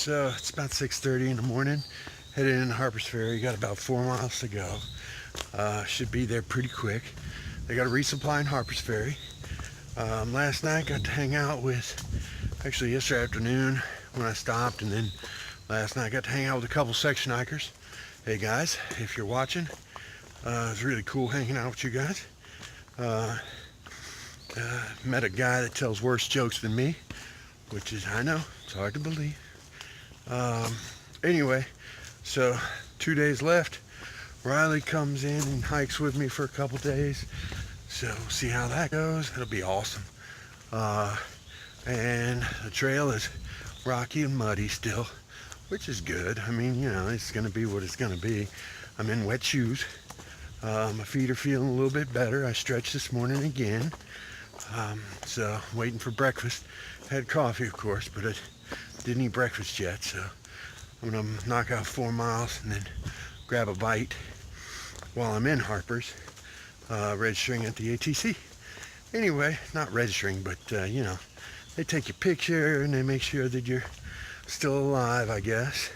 So it's about 6:30 in the morning, headed into Harpers Ferry. Got about 4 miles to go. Should be there pretty quick. They got a resupply in Harpers Ferry. Last night got to hang out with, actually yesterday afternoon when I stopped, and then last night got to hang out with a couple section hikers. Hey guys, if you're watching, it was really cool hanging out with you guys. Met a guy that tells worse jokes than me, which is, I know, it's hard to believe. Anyway, so 2 days left. Riley comes in and hikes with me for a couple days, so we'll see how that goes. It'll be awesome. And the trail is rocky and muddy still, which is good. I mean, you know, it's gonna be what it's gonna be. I'm in wet shoes. My feet are feeling a little bit better. I stretched this morning again. So waiting for breakfast. Had coffee, of course, but I didn't eat breakfast yet, so I'm gonna knock out 4 miles and then grab a bite while I'm in Harpers, registering at the ATC. Anyway, not registering, but you know, they take your picture and they make sure that you're still alive, I guess.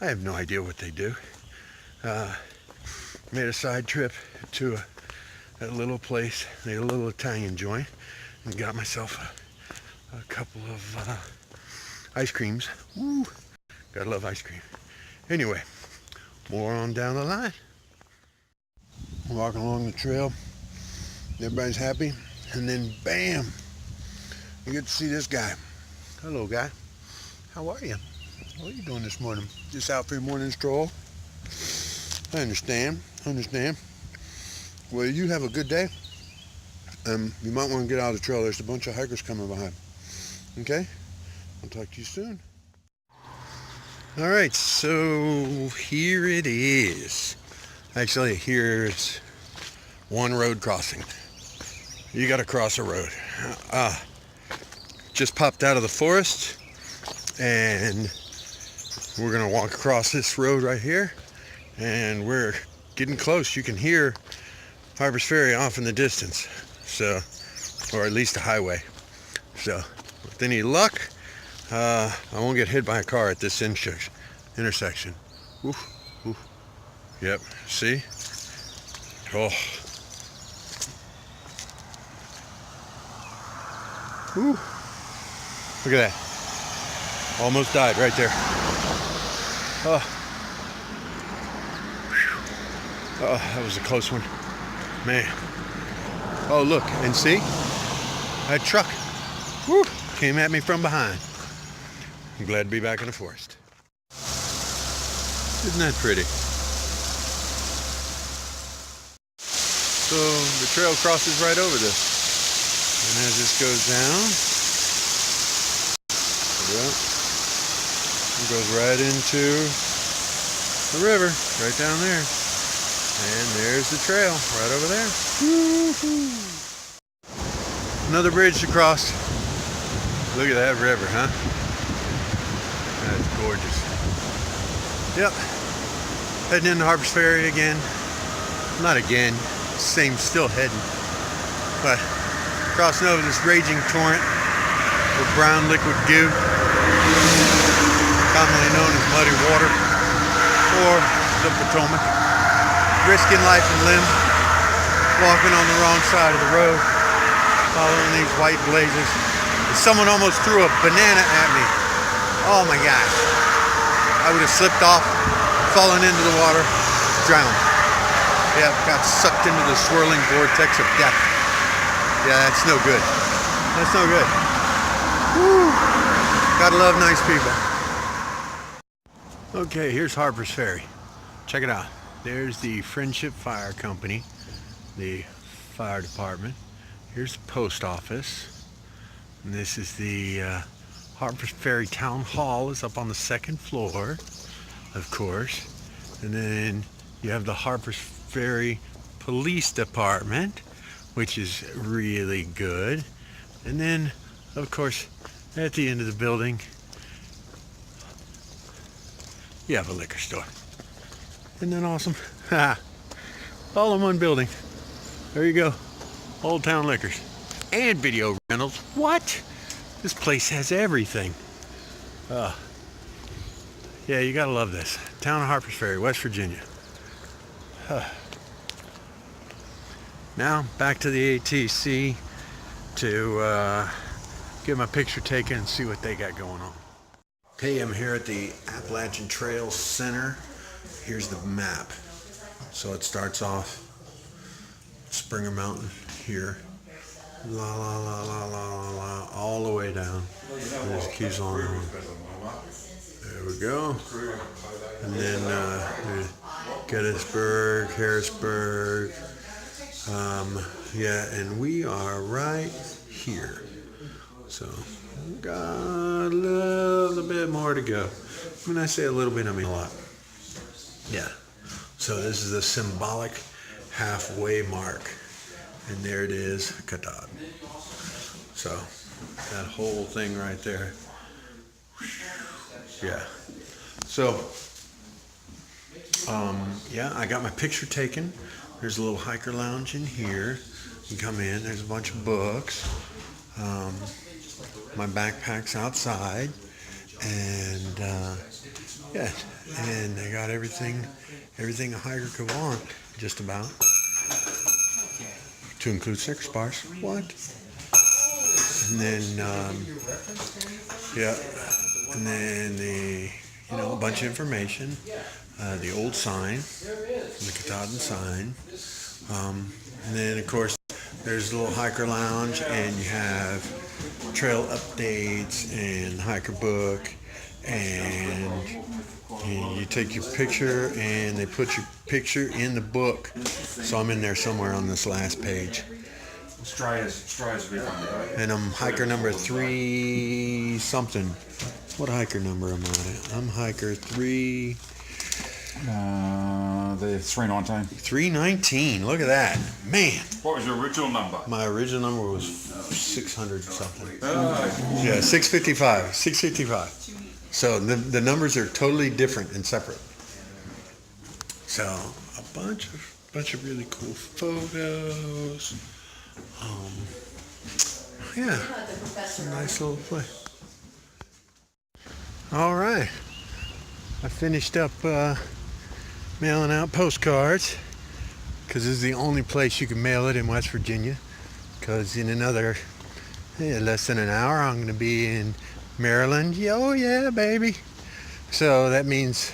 I have no idea what they do. Made a side trip to a little place, a little Italian joint, and got myself a couple of ice creams. Woo! Gotta love ice cream. Anyway, more on down the line. Walking along the trail, everybody's happy, and then bam, you get to see this guy. Hello guy, how are you? What are you doing this morning? Just out for your morning stroll? I understand. Well, you have a good day. You might want to get out of the trail. There's a bunch of hikers coming behind. Okay? I'll talk to you soon. All right, so here it is. Actually, here's one road crossing. You got to cross a road. Just popped out of the forest, and we're gonna walk across this road right here, and we're getting close. You can hear Harpers Ferry off in the distance, so, or at least a highway. So with any luck, I won't get hit by a car at this intersection. Oof, oof. Yep, see? Oh. Ooh. Look at that. Almost died right there. Oh. Oh, that was a close one. Man. Oh, look, and see? That truck. Woo, came at me from behind. I'm glad to be back in the forest. Isn't that pretty? So the trail crosses right over this. And as this goes down, yep, it goes right into the river, right down there. And there's the trail, right over there. Woo-hoo. Another bridge to cross. Look at that river, huh? That's gorgeous. Yep. Heading into Harpers Ferry again. Not again. Same, still heading. But crossing over this raging torrent with brown liquid goo, commonly known as muddy water, or the Potomac. Risking life and limb, walking on the wrong side of the road, following these white blazes. And someone almost threw a banana at me. Oh my gosh. I would have slipped off, fallen into the water, drowned. Yeah, got sucked into the swirling vortex of death. Yeah, that's no good. That's no good. Woo. Gotta love nice people. Okay, here's Harpers Ferry. Check it out. There's the Friendship Fire Company, the fire department. Here's the post office. And this is the Harpers Ferry Town Hall is up on the 2nd floor, of course. And then you have the Harpers Ferry Police Department, which is really good. And then, of course, at the end of the building, you have a liquor store. Isn't that awesome? Ha! All in one building. There you go. Old Town Liquors. And video rentals. What? This place has everything. Yeah, you gotta love this. Town of Harpers Ferry, West Virginia. Now, back to the ATC to get my picture taken and see what they got going on. Okay, I'm here at the Appalachian Trail Center. Here's the map. So it starts off Springer Mountain here. La la la la la la la, all the way down. And it keeps on. There we go. And then there's Gettysburg, Harrisburg. Yeah, and we are right here. So got a little bit more to go. When I say a little bit, I mean a lot. Yeah. So this is the symbolic halfway mark. And there it is, Katad. So that whole thing right there. Yeah. So, yeah, I got my picture taken. There's a little hiker lounge in here. You come in, there's a bunch of books. My backpack's outside. And, yeah, and they got everything a hiker could want, just about. To include citrus bars. What? And then, yeah, and then a bunch of information. The old sign, the Katahdin sign. And then, of course, there's a little hiker lounge, and you have trail updates and hiker book, and you take your picture, and they put your picture in the book. So I'm in there somewhere on this last page. And I'm hiker number 3 something. What hiker number am I at? I'm hiker 3. The 319. 319. Look at that, man. What was your original number? My original number was 600 something. Yeah, 655. 655. So the numbers are totally different and separate. So a bunch of really cool photos. Yeah, it's a nice little place. All right, I finished up mailing out postcards because this is the only place you can mail it in West Virginia. Because in another less than an hour, I'm going to be in Maryland. Oh yeah, baby. So that means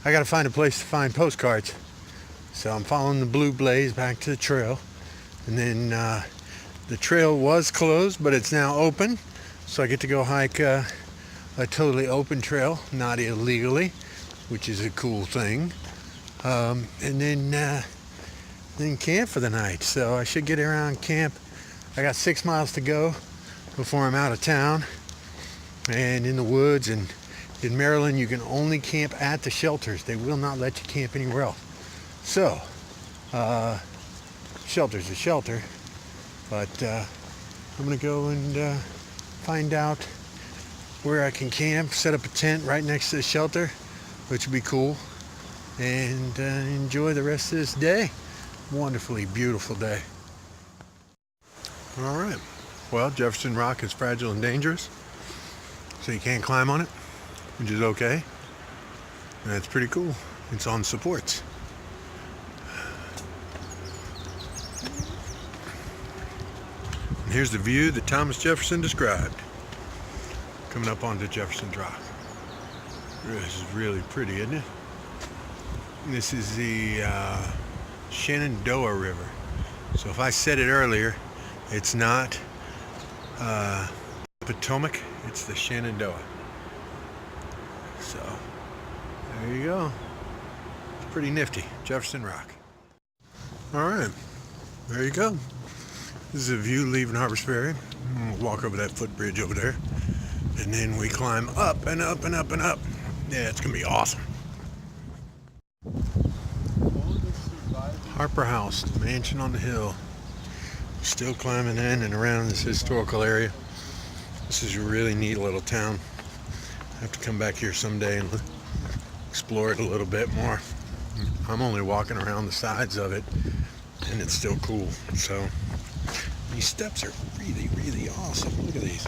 I got to find a place to find postcards. So I'm following the blue blaze back to the trail. And then the trail was closed, but it's now open. So I get to go hike a totally open trail, not illegally, which is a cool thing. And then camp for the night. So I should get around camp. I got 6 miles to go before I'm out of town. And in the woods, and in Maryland, you can only camp at the shelters. They will not let you camp anywhere else. So, shelter's a shelter, but I'm going to go and find out where I can camp, set up a tent right next to the shelter, which would be cool, and enjoy the rest of this day. Wonderfully beautiful day. All right. Well, Jefferson Rock is fragile and dangerous, so you can't climb on it, which is okay. And that's pretty cool. It's on supports. And here's the view that Thomas Jefferson described coming up onto Jefferson Rock. This is really pretty, isn't it? This is the Shenandoah River. So if I said it earlier, it's not Potomac, it's the Shenandoah. So there you go. It's pretty nifty. Jefferson Rock. All right, there you go. This is a view leaving Harpers Ferry. We'll walk over that footbridge over there, and then we climb up and up and up and up. Yeah, it's gonna be awesome. Harper House, the mansion on the hill. Still climbing in and around this historical area. This is a really neat little town. I have to come back here someday and explore it a little bit more. I'm only walking around the sides of it, and it's still cool. So these steps are really, really awesome. Look at these.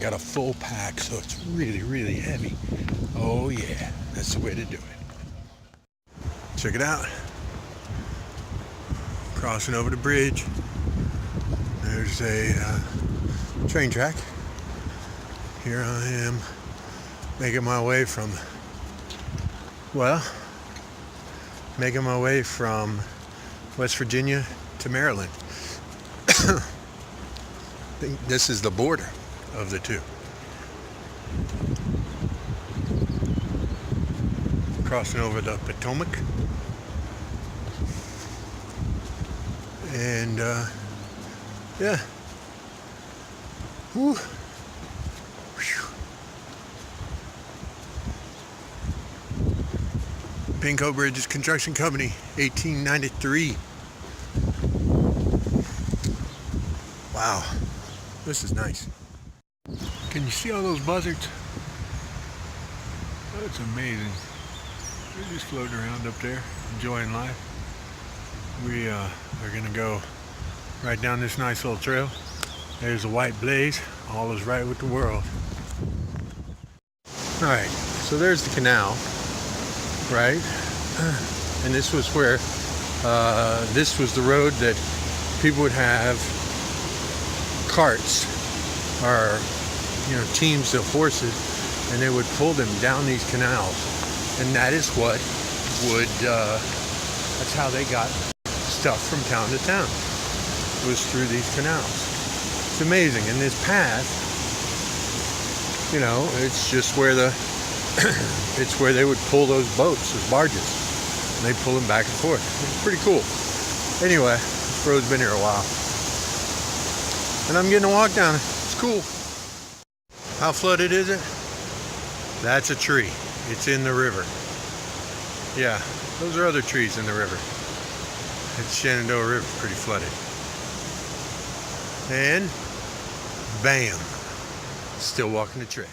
got a full pack, so it's really, really heavy. Oh yeah, that's the way to do it. Check it out. Crossing over the bridge. There's a train track. Here I am making my way from, making my way from West Virginia to Maryland. I think this is the border of the two. Crossing over the Potomac. And yeah. Whew. Whew. Pinco Bridges Construction Company, 1893. Wow, this is nice. Can you see all those buzzards? That's amazing. They're just floating around up there, enjoying life. We are gonna go right down this nice little trail. There's a white blaze. All is right with the world. All right, so there's the canal, right? And this was where, this was the road that people would have carts or, teams of horses, and they would pull them down these canals. And that is what would, that's how they got stuff from town to town, was through these canals. It's amazing. And this path, it's just where it's where they would pull those boats, those barges, and they pull them back and forth. It's pretty cool. Anyway, this road's been here a while, and I'm getting a walk down it. It's cool. How flooded is it? That's a tree. It's in the river. Yeah, those are other trees in the river. It's Shenandoah River, pretty flooded. And bam, still walking the trail.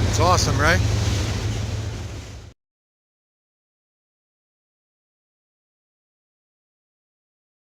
It's awesome, right?